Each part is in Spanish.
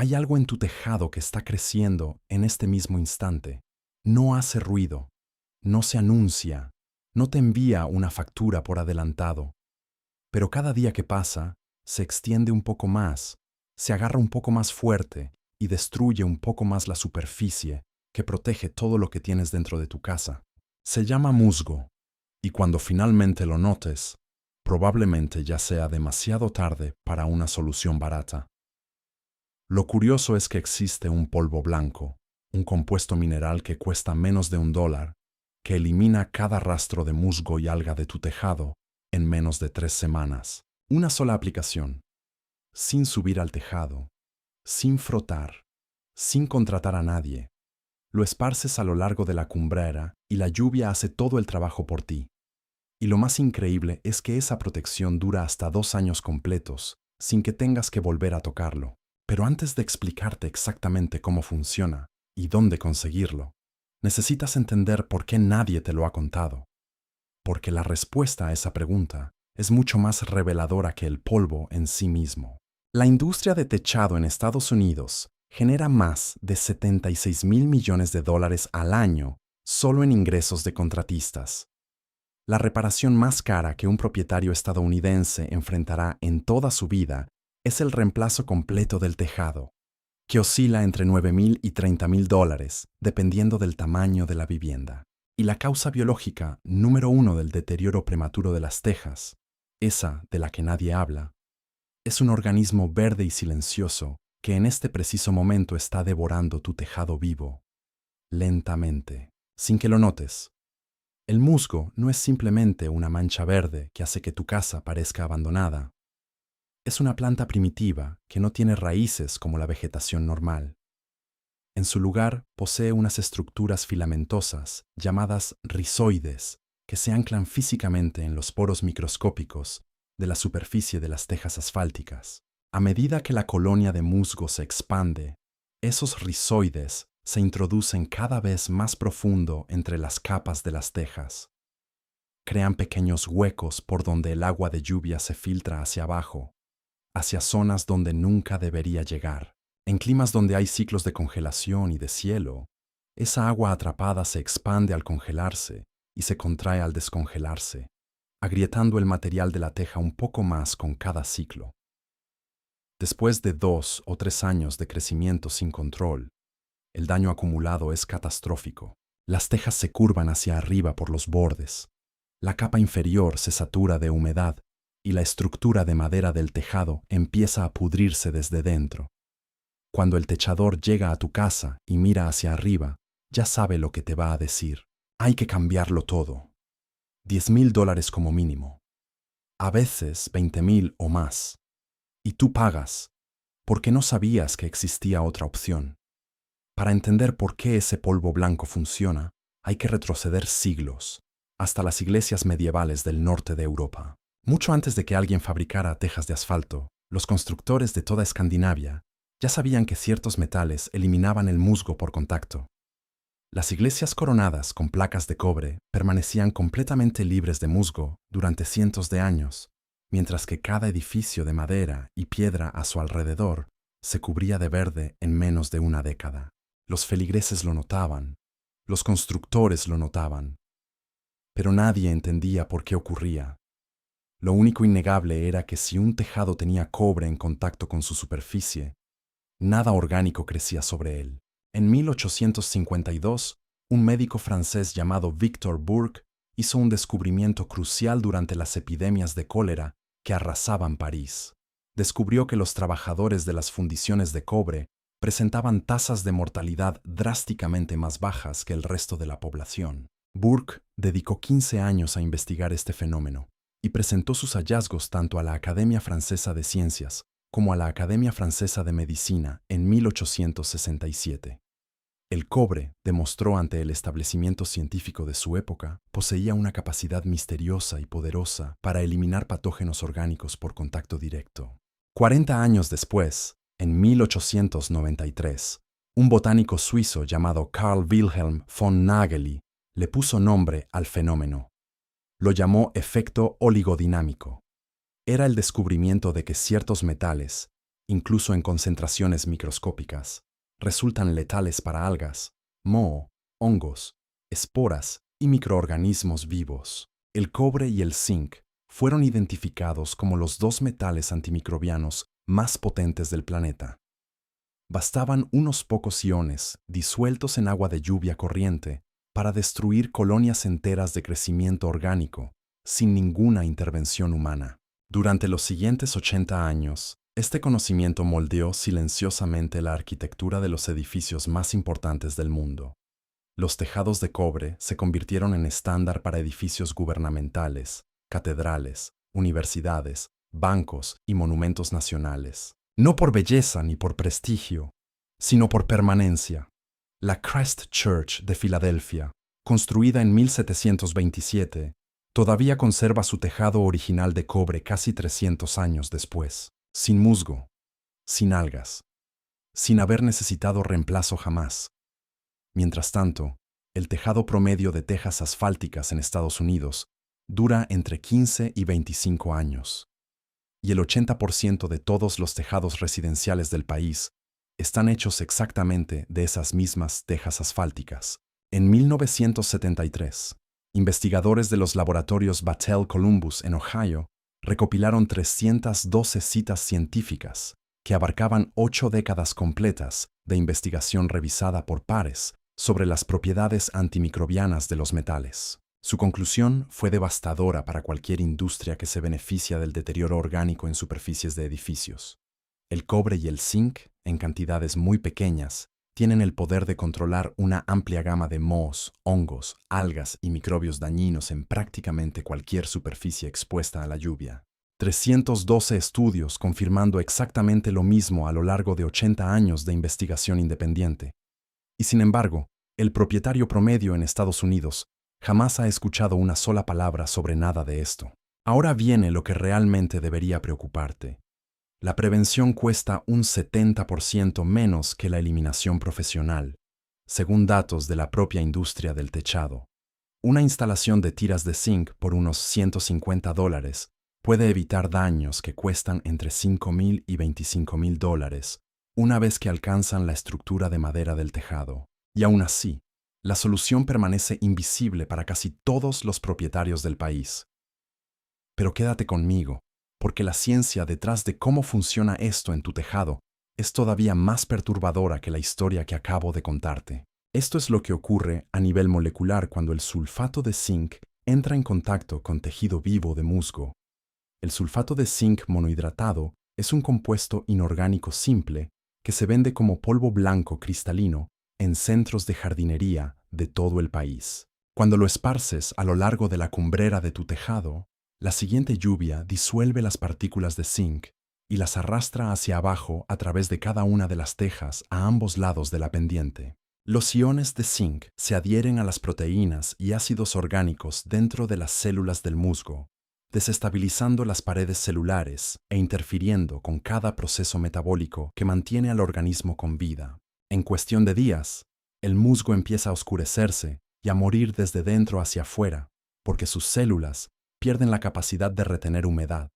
Hay algo en tu tejado que está creciendo en este mismo instante. No hace ruido, no se anuncia, no te envía una factura por adelantado. Pero cada día que pasa, se extiende un poco más, se agarra un poco más fuerte y destruye un poco más la superficie que protege todo lo que tienes dentro de tu casa. Se llama musgo, y cuando finalmente lo notes, probablemente ya sea demasiado tarde para una solución barata. Lo curioso es que existe un polvo blanco, un compuesto mineral que cuesta menos de $1, que elimina cada rastro de musgo y alga de tu tejado en menos de 3 semanas. Una sola aplicación, sin subir al tejado, sin frotar, sin contratar a nadie. Lo esparces a lo largo de la cumbrera y la lluvia hace todo el trabajo por ti. Y lo más increíble es que esa protección dura hasta 2 años completos, sin que tengas que volver a tocarlo. Pero antes de explicarte exactamente cómo funciona y dónde conseguirlo, necesitas entender por qué nadie te lo ha contado. Porque la respuesta a esa pregunta es mucho más reveladora que el polvo en sí mismo. La industria de techado en Estados Unidos genera más de $76 mil millones al año solo en ingresos de contratistas. La reparación más cara que un propietario estadounidense enfrentará en toda su vida es el reemplazo completo del tejado, que oscila entre $9,000 y $30,000, dependiendo del tamaño de la vivienda. Y la causa biológica número 1 del deterioro prematuro de las tejas, esa de la que nadie habla, es un organismo verde y silencioso que en este preciso momento está devorando tu tejado vivo, lentamente, sin que lo notes. El musgo no es simplemente una mancha verde que hace que tu casa parezca abandonada. Es una planta primitiva que no tiene raíces como la vegetación normal. En su lugar posee unas estructuras filamentosas llamadas rizoides que se anclan físicamente en los poros microscópicos de la superficie de las tejas asfálticas. A medida que la colonia de musgo se expande, esos rizoides se introducen cada vez más profundo entre las capas de las tejas. Crean pequeños huecos por donde el agua de lluvia se filtra hacia abajo, hacia zonas donde nunca debería llegar. En climas donde hay ciclos de congelación y de cielo, esa agua atrapada se expande al congelarse y se contrae al descongelarse, agrietando el material de la teja un poco más con cada ciclo. Después de 2 o 3 años de crecimiento sin control, el daño acumulado es catastrófico. Las tejas se curvan hacia arriba por los bordes, la capa inferior se satura de humedad y la estructura de madera del tejado empieza a pudrirse desde dentro. Cuando el techador llega a tu casa y mira hacia arriba, ya sabe lo que te va a decir. Hay que cambiarlo todo. $10,000 como mínimo. A veces 20,000 o más. Y tú pagas, porque no sabías que existía otra opción. Para entender por qué ese polvo blanco funciona, hay que retroceder siglos, hasta las iglesias medievales del norte de Europa. Mucho antes de que alguien fabricara tejas de asfalto, los constructores de toda Escandinavia ya sabían que ciertos metales eliminaban el musgo por contacto. Las iglesias coronadas con placas de cobre permanecían completamente libres de musgo durante cientos de años, mientras que cada edificio de madera y piedra a su alrededor se cubría de verde en menos de una década. Los feligreses lo notaban, los constructores lo notaban, pero nadie entendía por qué ocurría. Lo único innegable era que si un tejado tenía cobre en contacto con su superficie, nada orgánico crecía sobre él. En 1852, un médico francés llamado Victor Bourque hizo un descubrimiento crucial durante las epidemias de cólera que arrasaban París. Descubrió que los trabajadores de las fundiciones de cobre presentaban tasas de mortalidad drásticamente más bajas que el resto de la población. Bourque dedicó 15 años a investigar este fenómeno y presentó sus hallazgos tanto a la Academia Francesa de Ciencias como a la Academia Francesa de Medicina en 1867. El cobre, demostró ante el establecimiento científico de su época, poseía una capacidad misteriosa y poderosa para eliminar patógenos orgánicos por contacto directo. 40 años después, en 1893, un botánico suizo llamado Carl Wilhelm von Nageli le puso nombre al fenómeno. Lo llamó efecto oligodinámico. Era el descubrimiento de que ciertos metales, incluso en concentraciones microscópicas, resultan letales para algas, moho, hongos, esporas y microorganismos vivos. El cobre y el zinc fueron identificados como los dos metales antimicrobianos más potentes del planeta. Bastaban unos pocos iones disueltos en agua de lluvia corriente para destruir colonias enteras de crecimiento orgánico, sin ninguna intervención humana. Durante los siguientes 80 años, este conocimiento moldeó silenciosamente la arquitectura de los edificios más importantes del mundo. Los tejados de cobre se convirtieron en estándar para edificios gubernamentales, catedrales, universidades, bancos y monumentos nacionales. No por belleza ni por prestigio, sino por permanencia. La Christ Church de Filadelfia, construida en 1727, todavía conserva su tejado original de cobre casi 300 años después, sin musgo, sin algas, sin haber necesitado reemplazo jamás. Mientras tanto, el tejado promedio de tejas asfálticas en Estados Unidos dura entre 15 y 25 años, y el 80% de todos los tejados residenciales del país están hechos exactamente de esas mismas tejas asfálticas. En 1973, investigadores de los laboratorios Battelle-Columbus en Ohio recopilaron 312 citas científicas que abarcaban 8 décadas completas de investigación revisada por pares sobre las propiedades antimicrobianas de los metales. Su conclusión fue devastadora para cualquier industria que se beneficia del deterioro orgánico en superficies de edificios. El cobre y el zinc, en cantidades muy pequeñas, tienen el poder de controlar una amplia gama de mohos, hongos, algas y microbios dañinos en prácticamente cualquier superficie expuesta a la lluvia. 312 estudios confirmando exactamente lo mismo a lo largo de 80 años de investigación independiente. Y sin embargo, el propietario promedio en Estados Unidos jamás ha escuchado una sola palabra sobre nada de esto. Ahora viene lo que realmente debería preocuparte. La prevención cuesta un 70% menos que la eliminación profesional, según datos de la propia industria del techado. Una instalación de tiras de zinc por unos $150 puede evitar daños que cuestan entre $5,000 y $25,000 una vez que alcanzan la estructura de madera del tejado. Y aún así, la solución permanece invisible para casi todos los propietarios del país. Pero quédate conmigo, porque la ciencia detrás de cómo funciona esto en tu tejado es todavía más perturbadora que la historia que acabo de contarte. Esto es lo que ocurre a nivel molecular cuando el sulfato de zinc entra en contacto con tejido vivo de musgo. El sulfato de zinc monohidratado es un compuesto inorgánico simple que se vende como polvo blanco cristalino en centros de jardinería de todo el país. Cuando lo esparces a lo largo de la cumbrera de tu tejado, la siguiente lluvia disuelve las partículas de zinc y las arrastra hacia abajo a través de cada una de las tejas a ambos lados de la pendiente. Los iones de zinc se adhieren a las proteínas y ácidos orgánicos dentro de las células del musgo, desestabilizando las paredes celulares e interfiriendo con cada proceso metabólico que mantiene al organismo con vida. En cuestión de días, el musgo empieza a oscurecerse y a morir desde dentro hacia afuera, porque sus células pierden la capacidad de retener humedad.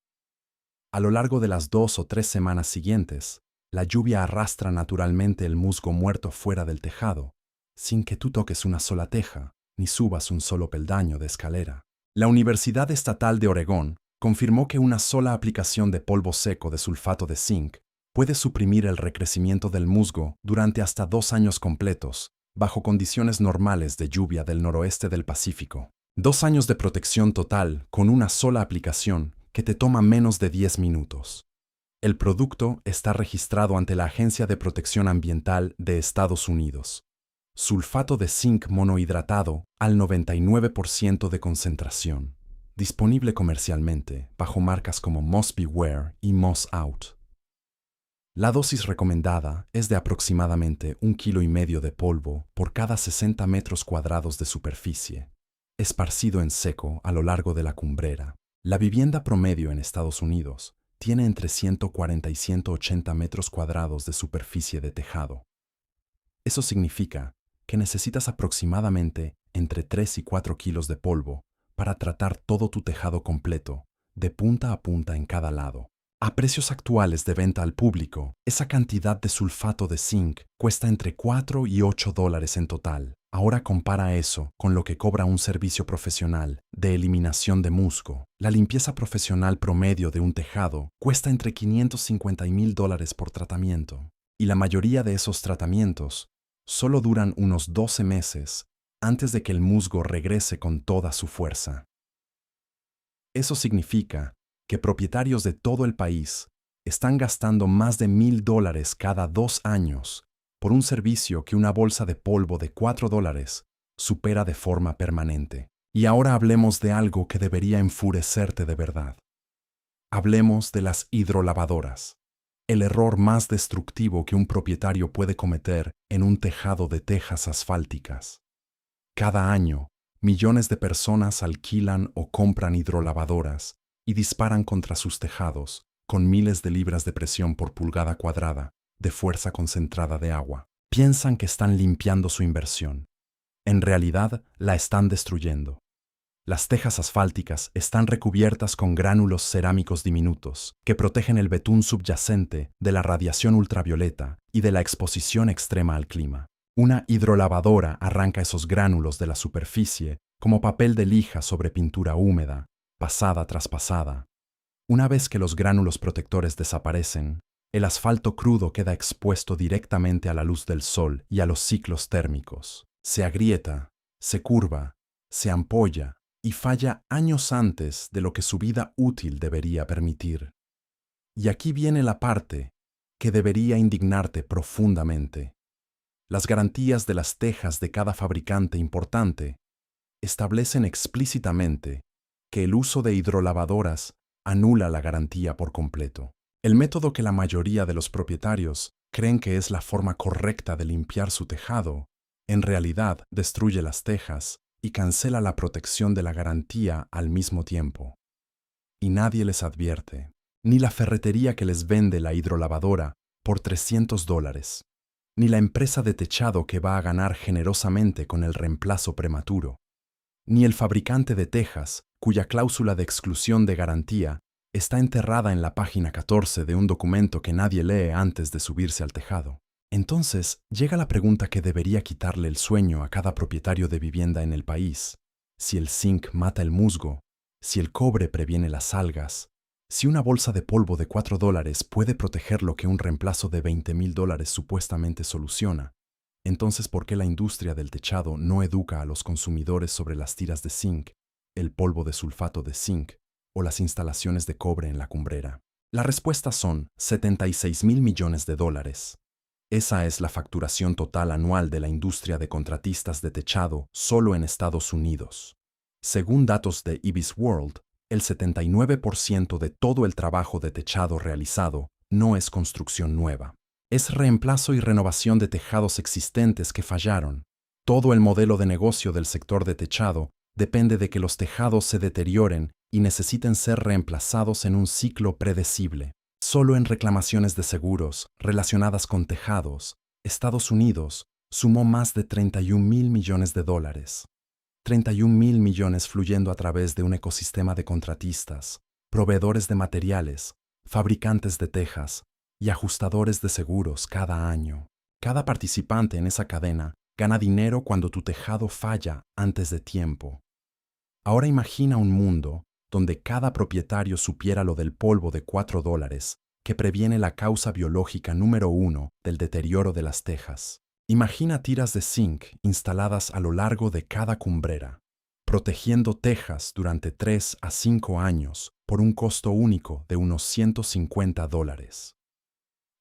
A lo largo de las 2 o 3 semanas siguientes, la lluvia arrastra naturalmente el musgo muerto fuera del tejado, sin que tú toques una sola teja ni subas un solo peldaño de escalera. La Universidad Estatal de Oregón confirmó que una sola aplicación de polvo seco de sulfato de zinc puede suprimir el recrecimiento del musgo durante hasta 2 años completos, bajo condiciones normales de lluvia del noroeste del Pacífico. 2 años de protección total con una sola aplicación que te toma menos de 10 minutos. El producto está registrado ante la Agencia de Protección Ambiental de Estados Unidos. Sulfato de zinc monohidratado al 99% de concentración. Disponible comercialmente bajo marcas como Moss Beware y Moss Out. La dosis recomendada es de aproximadamente 1,5 kilos de polvo por cada 60 metros cuadrados de superficie, esparcido en seco a lo largo de la cumbrera. La vivienda promedio en Estados Unidos tiene entre 140 y 180 metros cuadrados de superficie de tejado. Eso significa que necesitas aproximadamente entre 3 y 4 kilos de polvo para tratar todo tu tejado completo, de punta a punta en cada lado. A precios actuales de venta al público, esa cantidad de sulfato de zinc cuesta entre $4 y $8 en total. Ahora compara eso con lo que cobra un servicio profesional de eliminación de musgo. La limpieza profesional promedio de un tejado cuesta entre $550 y $1,000 por tratamiento. Y la mayoría de esos tratamientos solo duran unos 12 meses antes de que el musgo regrese con toda su fuerza. Eso significa que propietarios de todo el país están gastando más de $1,000 cada 2 años por un servicio que una bolsa de polvo de $4 supera de forma permanente. Y ahora hablemos de algo que debería enfurecerte de verdad. Hablemos de las hidrolavadoras, el error más destructivo que un propietario puede cometer en un tejado de tejas asfálticas. Cada año, millones de personas alquilan o compran hidrolavadoras y disparan contra sus tejados con miles de libras de presión por pulgada cuadrada de fuerza concentrada de agua. Piensan que están limpiando su inversión. En realidad, la están destruyendo. Las tejas asfálticas están recubiertas con gránulos cerámicos diminutos que protegen el betún subyacente de la radiación ultravioleta y de la exposición extrema al clima. Una hidrolavadora arranca esos gránulos de la superficie como papel de lija sobre pintura húmeda, pasada tras pasada. Una vez que los gránulos protectores desaparecen, el asfalto crudo queda expuesto directamente a la luz del sol y a los ciclos térmicos. Se agrieta, se curva, se ampolla y falla años antes de lo que su vida útil debería permitir. Y aquí viene la parte que debería indignarte profundamente. Las garantías de las tejas de cada fabricante importante establecen explícitamente que el uso de hidrolavadoras anula la garantía por completo. El método que la mayoría de los propietarios creen que es la forma correcta de limpiar su tejado, en realidad destruye las tejas y cancela la protección de la garantía al mismo tiempo. Y nadie les advierte, ni la ferretería que les vende la hidrolavadora por $300, ni la empresa de techado que va a ganar generosamente con el reemplazo prematuro, ni el fabricante de tejas cuya cláusula de exclusión de garantía está enterrada en la página 14 de un documento que nadie lee antes de subirse al tejado. Entonces llega la pregunta que debería quitarle el sueño a cada propietario de vivienda en el país. Si el zinc mata el musgo, si el cobre previene las algas, si una bolsa de polvo de $4 puede proteger lo que un reemplazo de $20,000 supuestamente soluciona, entonces ¿por qué la industria del techado no educa a los consumidores sobre las tiras de zinc, el polvo de sulfato de zinc o las instalaciones de cobre en la cumbrera? La respuesta son $76,000 millones. Esa es la facturación total anual de la industria de contratistas de techado solo en Estados Unidos. Según datos de Ibis World, el 79% de todo el trabajo de techado realizado no es construcción nueva. Es reemplazo y renovación de tejados existentes que fallaron. Todo el modelo de negocio del sector de techado depende de que los tejados se deterioren y necesiten ser reemplazados en un ciclo predecible. Solo en reclamaciones de seguros relacionadas con tejados, Estados Unidos sumó más de $31,000 millones. 31,000 millones fluyendo a través de un ecosistema de contratistas, proveedores de materiales, fabricantes de tejas y ajustadores de seguros cada año. Cada participante en esa cadena gana dinero cuando tu tejado falla antes de tiempo. Ahora imagina un mundo donde cada propietario supiera lo del polvo de $4 que previene la causa biológica número 1 del deterioro de las tejas. Imagina tiras de zinc instaladas a lo largo de cada cumbrera, protegiendo tejas durante 3 a 5 años por un costo único de unos $150.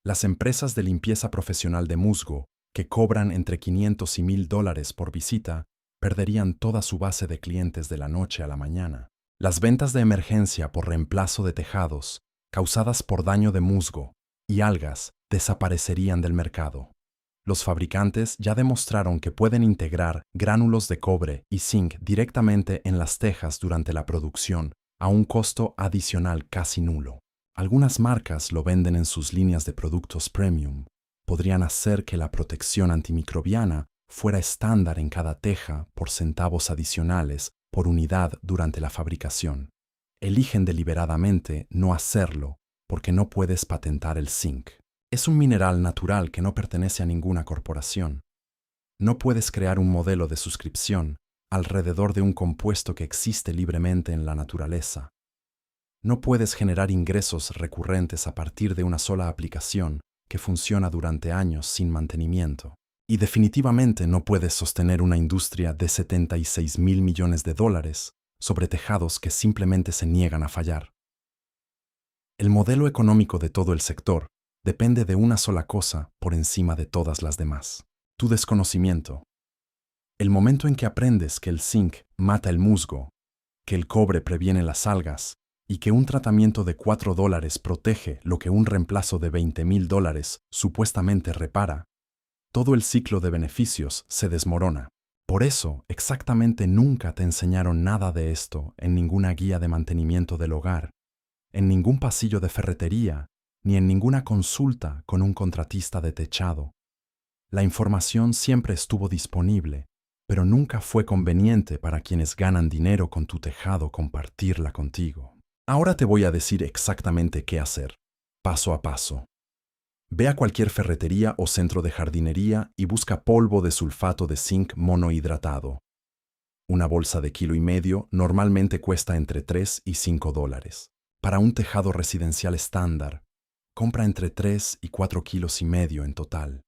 Las empresas de limpieza profesional de musgo, que cobran entre $500 y $1,000 por visita, perderían toda su base de clientes de la noche a la mañana. Las ventas de emergencia por reemplazo de tejados, causadas por daño de musgo y algas, desaparecerían del mercado. Los fabricantes ya demostraron que pueden integrar gránulos de cobre y zinc directamente en las tejas durante la producción, a un costo adicional casi nulo. Algunas marcas lo venden en sus líneas de productos premium. Podrían hacer que la protección antimicrobiana fuera estándar en cada teja por centavos adicionales por unidad durante la fabricación. Eligen deliberadamente no hacerlo porque no puedes patentar el zinc. Es un mineral natural que no pertenece a ninguna corporación. No puedes crear un modelo de suscripción alrededor de un compuesto que existe libremente en la naturaleza. No puedes generar ingresos recurrentes a partir de una sola aplicación que funciona durante años sin mantenimiento. Y definitivamente no puedes sostener una industria de 76.000 millones de dólares sobre tejados que simplemente se niegan a fallar. El modelo económico de todo el sector depende de una sola cosa por encima de todas las demás: tu desconocimiento. El momento en que aprendes que el zinc mata el musgo, que el cobre previene las algas y que un tratamiento de $4 protege lo que un reemplazo de $20.000 supuestamente repara, todo el ciclo de beneficios se desmorona. Por eso, exactamente nunca te enseñaron nada de esto en ninguna guía de mantenimiento del hogar, en ningún pasillo de ferretería, ni en ninguna consulta con un contratista de techado. La información siempre estuvo disponible, pero nunca fue conveniente para quienes ganan dinero con tu tejado compartirla contigo. Ahora te voy a decir exactamente qué hacer, paso a paso. Ve a cualquier ferretería o centro de jardinería y busca polvo de sulfato de zinc monohidratado. Una bolsa de 1,5 kilos normalmente cuesta entre $3 y $5. Para un tejado residencial estándar, compra entre 3 y 4,5 kilos en total.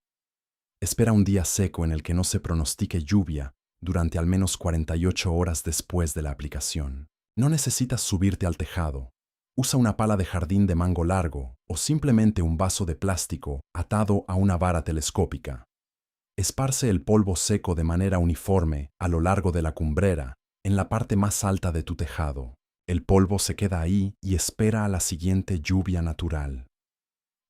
Espera un día seco en el que no se pronostique lluvia durante al menos 48 horas después de la aplicación. No necesitas subirte al tejado. Usa una pala de jardín de mango largo o simplemente un vaso de plástico atado a una vara telescópica. Esparce el polvo seco de manera uniforme a lo largo de la cumbrera, en la parte más alta de tu tejado. El polvo se queda ahí y espera a la siguiente lluvia natural.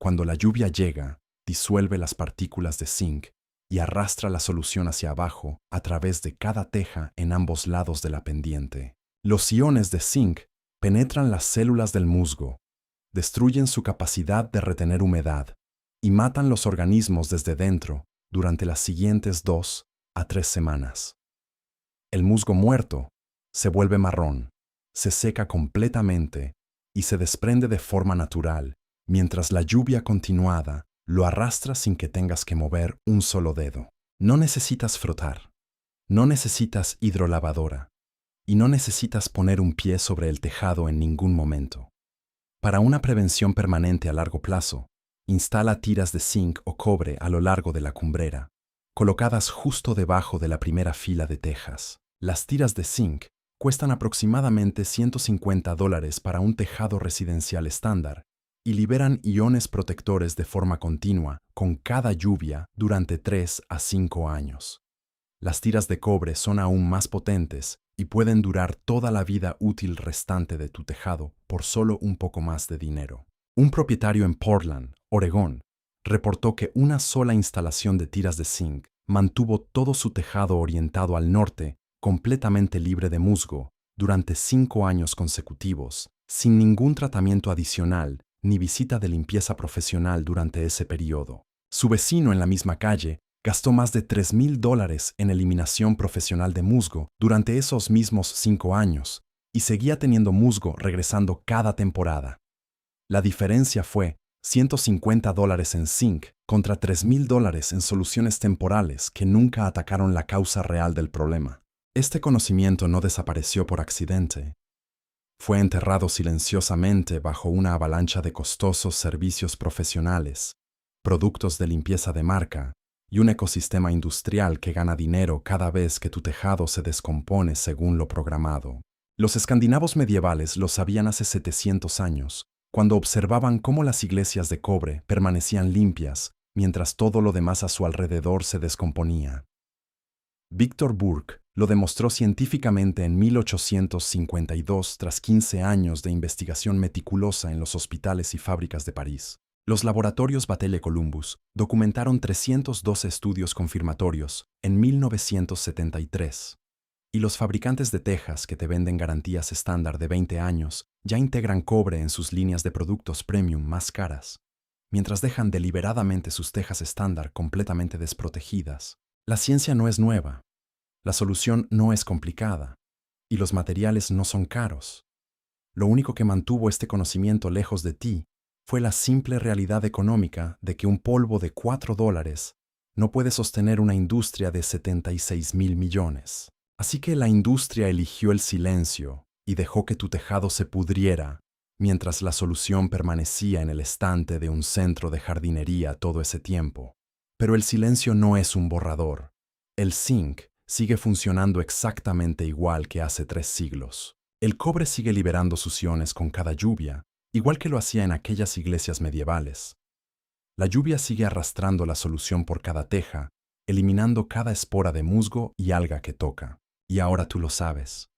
Cuando la lluvia llega, disuelve las partículas de zinc y arrastra la solución hacia abajo a través de cada teja en ambos lados de la pendiente. Los iones de zinc penetran las células del musgo, destruyen su capacidad de retener humedad y matan los organismos desde dentro durante las siguientes 2 a 3 semanas. El musgo muerto se vuelve marrón, se seca completamente y se desprende de forma natural, mientras la lluvia continuada lo arrastra sin que tengas que mover un solo dedo. No necesitas frotar, no necesitas hidrolavadora y no necesitas poner un pie sobre el tejado en ningún momento. Para una prevención permanente a largo plazo, instala tiras de zinc o cobre a lo largo de la cumbrera, colocadas justo debajo de la primera fila de tejas. Las tiras de zinc cuestan aproximadamente $150 para un tejado residencial estándar y liberan iones protectores de forma continua con cada lluvia durante 3 a 5 años. Las tiras de cobre son aún más potentes y pueden durar toda la vida útil restante de tu tejado por solo un poco más de dinero. Un propietario en Portland, Oregón, reportó que una sola instalación de tiras de zinc mantuvo todo su tejado orientado al norte completamente libre de musgo durante 5 años consecutivos, sin ningún tratamiento adicional ni visita de limpieza profesional durante ese periodo. Su vecino en la misma calle gastó más de $3,000 en eliminación profesional de musgo durante esos mismos 5 años y seguía teniendo musgo regresando cada temporada. La diferencia fue $150 en zinc contra $3,000 en soluciones temporales que nunca atacaron la causa real del problema. Este conocimiento no desapareció por accidente. Fue enterrado silenciosamente bajo una avalancha de costosos servicios profesionales, productos de limpieza de marca y un ecosistema industrial que gana dinero cada vez que tu tejado se descompone según lo programado. Los escandinavos medievales lo sabían hace 700 años, cuando observaban cómo las iglesias de cobre permanecían limpias mientras todo lo demás a su alrededor se descomponía. Victor Burke lo demostró científicamente en 1852 tras 15 años de investigación meticulosa en los hospitales y fábricas de París. Los laboratorios Battelle Columbus documentaron 312 estudios confirmatorios en 1973. Y los fabricantes de tejas que te venden garantías estándar de 20 años ya integran cobre en sus líneas de productos premium más caras, mientras dejan deliberadamente sus tejas estándar completamente desprotegidas. La ciencia no es nueva, la solución no es complicada, y los materiales no son caros. Lo único que mantuvo este conocimiento lejos de ti Fue la simple realidad económica de que un polvo de $4 no puede sostener una industria de 76.000 millones. Así que la industria eligió el silencio y dejó que tu tejado se pudriera, mientras la solución permanecía en el estante de un centro de jardinería todo ese tiempo. Pero el silencio no es un borrador. El zinc sigue funcionando exactamente igual que hace 3 siglos. El cobre sigue liberando sus iones con cada lluvia, igual que lo hacía en aquellas iglesias medievales. La lluvia sigue arrastrando la solución por cada teja, eliminando cada espora de musgo y alga que toca. Y ahora tú lo sabes.